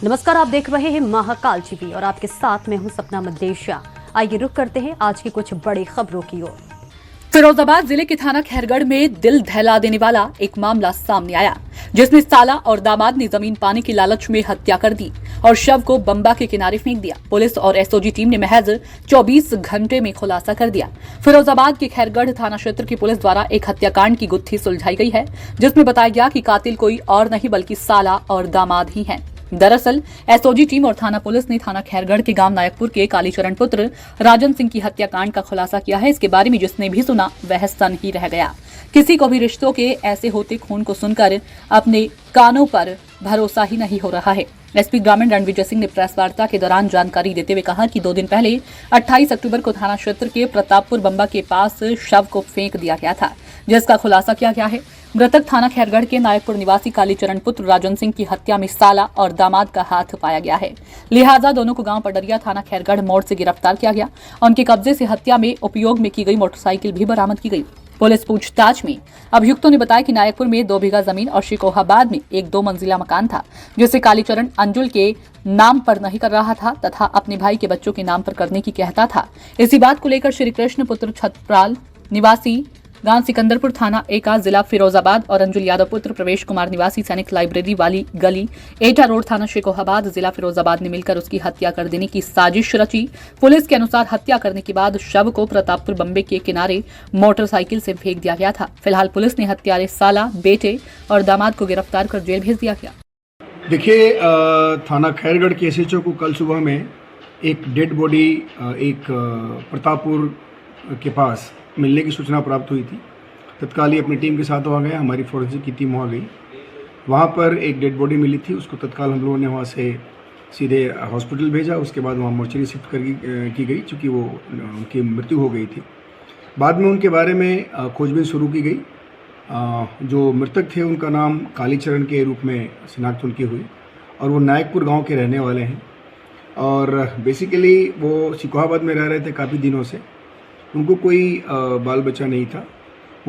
नमस्कार, आप देख रहे हैं महाकाल टीवी और आपके साथ मैं हूं सपना मदेशिया। आइए रुक करते हैं आज की कुछ बड़ी खबरों की ओर। फिरोजाबाद जिले के थाना खैरगढ़ में दिल दहला देने वाला एक मामला सामने आया, जिसमें साला और दामाद ने जमीन पाने की लालच में हत्या कर दी और शव को बंबा के किनारे फेंक दिया। पुलिस और एसओजी टीम ने महज 24 घंटे में खुलासा कर दिया। फिरोजाबाद के खैरगढ़ थाना क्षेत्र की पुलिस द्वारा एक हत्याकांड की गुत्थी सुलझाई गई है, जिसमें बताया गया कि कातिल कोई और नहीं बल्कि साला और दामाद ही हैं। दरअसल एसओजी टीम और थाना पुलिस ने थाना खैरगढ़ के गांव नायकपुर के कालीचरण पुत्र राजन सिंह की हत्याकांड का खुलासा किया है। इसके बारे में जिसने भी सुना वह सन ही रह गया। किसी को भी रिश्तों के ऐसे होते खून को सुनकर अपने कानों पर भरोसा ही नहीं हो रहा है। एसपी ग्रामीण रणविजय सिंह ने प्रेस वार्ता के दौरान जानकारी देते हुए कहा कि 2 दिन पहले 28 अक्टूबर को थाना क्षेत्र के प्रतापपुर बंबा के पास शव को फेंक दिया गया था, जिसका खुलासा किया गया है। मृतक थाना खैरगढ़ के नायकपुर निवासी कालीचरण पुत्र राजन सिंह की हत्या में साला और दामाद का हाथ पाया गया है। लिहाजा दोनों को गांव पडरिया थाना खैरगढ़ मोड़ से गिरफ्तार किया गया। उनके कब्जे से हत्या में उपयोग में की गई मोटरसाइकिल भी बरामद की गई। पुलिस पूछताछ में अभियुक्तों ने बताया कि नायकपुर में 2 बीघा जमीन और शिकोहाबाद में एक 2 मंजिला मकान था, जिसे कालीचरण अंजुल के नाम पर नहीं कर रहा था तथा अपने भाई के बच्चों के नाम पर करने की कहता था। इसी बात को लेकर श्री कृष्ण पुत्र छतराल निवासी गांव सिकंदरपुर थाना एका जिला फिरोजाबाद और अंजुल यादव पुत्र प्रवेश कुमार निवासी सैनिक लाइब्रेरी वाली गली एटा रोड थाना शिकोहाबाद जिला फिरोजाबाद ने मिलकर उसकी हत्या कर देने की साजिश रची। पुलिस के अनुसार हत्या करने के बाद शव को प्रतापपुर बंबे के किनारे मोटरसाइकिल से फेंक दिया गया था। फिलहाल पुलिस ने हत्यारे साला, बेटे और दामाद को गिरफ्तार कर जेल भेज दिया गया। देखिए, थाना खैरगढ़ के एसएचओ को कल सुबह में एक डेड बॉडी एक प्रतापपुर के पास मिलने की सूचना प्राप्त हुई थी। तत्काल ही अपनी टीम के साथ वहाँ गए, हमारी फोरेंसिक की टीम वहाँ गई। वहाँ पर एक डेड बॉडी मिली थी, उसको तत्काल हम लोगों ने वहाँ से सीधे हॉस्पिटल भेजा। उसके बाद वहाँ मोर्चरी शिफ्ट की गई, चूँकि वो उनकी मृत्यु हो गई थी। बाद में उनके बारे में खोजबीन शुरू की गई। जो मृतक थे उनका नाम कालीचरण के रूप में शिनाख्त उनकी हुई और वो नायकपुर गाँव के रहने वाले हैं और बेसिकली वो शिकोहाबाद में रह रहे थे काफ़ी दिनों से। उनको कोई बाल बच्चा नहीं था।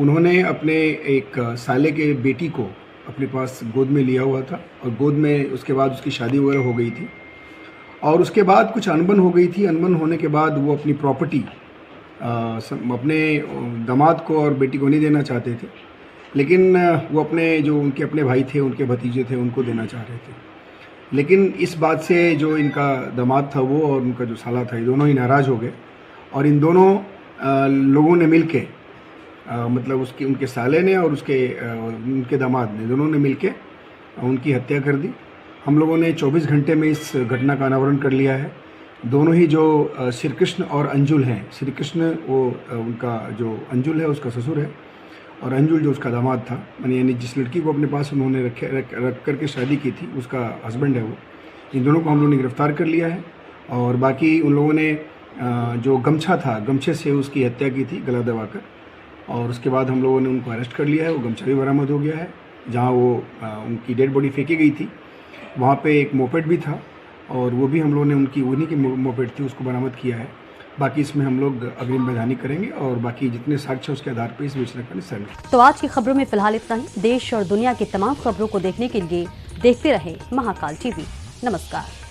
उन्होंने अपने एक साले के बेटी को अपने पास गोद में लिया हुआ था और गोद में उसके बाद उसकी शादी वगैरह हो गई थी और उसके बाद कुछ अनबन हो गई थी। अनबन होने के बाद वो अपनी प्रॉपर्टी अपने दामाद को और बेटी को नहीं देना चाहते थे, लेकिन वो अपने जो उनके अपने भाई थे, उनके भतीजे थे, उनको देना चाह रहे थे। लेकिन इस बात से जो इनका दामाद था वो और उनका जो साला था, ये दोनों ही नाराज़ हो गए और इन दोनों लोगों ने मिलके मतलब उनके साले ने और उनके दामाद ने, दोनों ने मिलके उनकी हत्या कर दी। हम लोगों ने 24 घंटे में इस घटना का अनावरण कर लिया है। दोनों ही जो श्री कृष्ण और अंजुल हैं, श्री कृष्ण वो उनका जो अंजुल है उसका ससुर है और अंजुल जो उसका दामाद था, यानी जिस लड़की को अपने पास उन्होंने रख करके शादी की थी उसका हस्बैंड है वो। इन दोनों को हम लोगों ने गिरफ्तार कर लिया है और बाकी उन लोगों ने जो गमछा था, गमछे से उसकी हत्या की थी गला दबाकर और उसके बाद हम लोगों ने उनको अरेस्ट कर लिया है। वो गमछा भी बरामद हो गया है। जहाँ वो उनकी डेड बॉडी फेंकी गई थी वहाँ पे एक मोपेड भी था और वो भी हम लोगों ने उन्हीं की मोपेड थी, उसको बरामद किया है। बाकी इसमें हम लोग अग्रिम वैधानी करेंगे और बाकी जितने साक्ष्य उसके आधार पर इस विचार का निस्तारण करेंगे। तो आज की खबरों में फिलहाल इतना ही। देश और दुनिया की तमाम खबरों को देखने के लिए देखते रहे महाकाल टीवी। नमस्कार।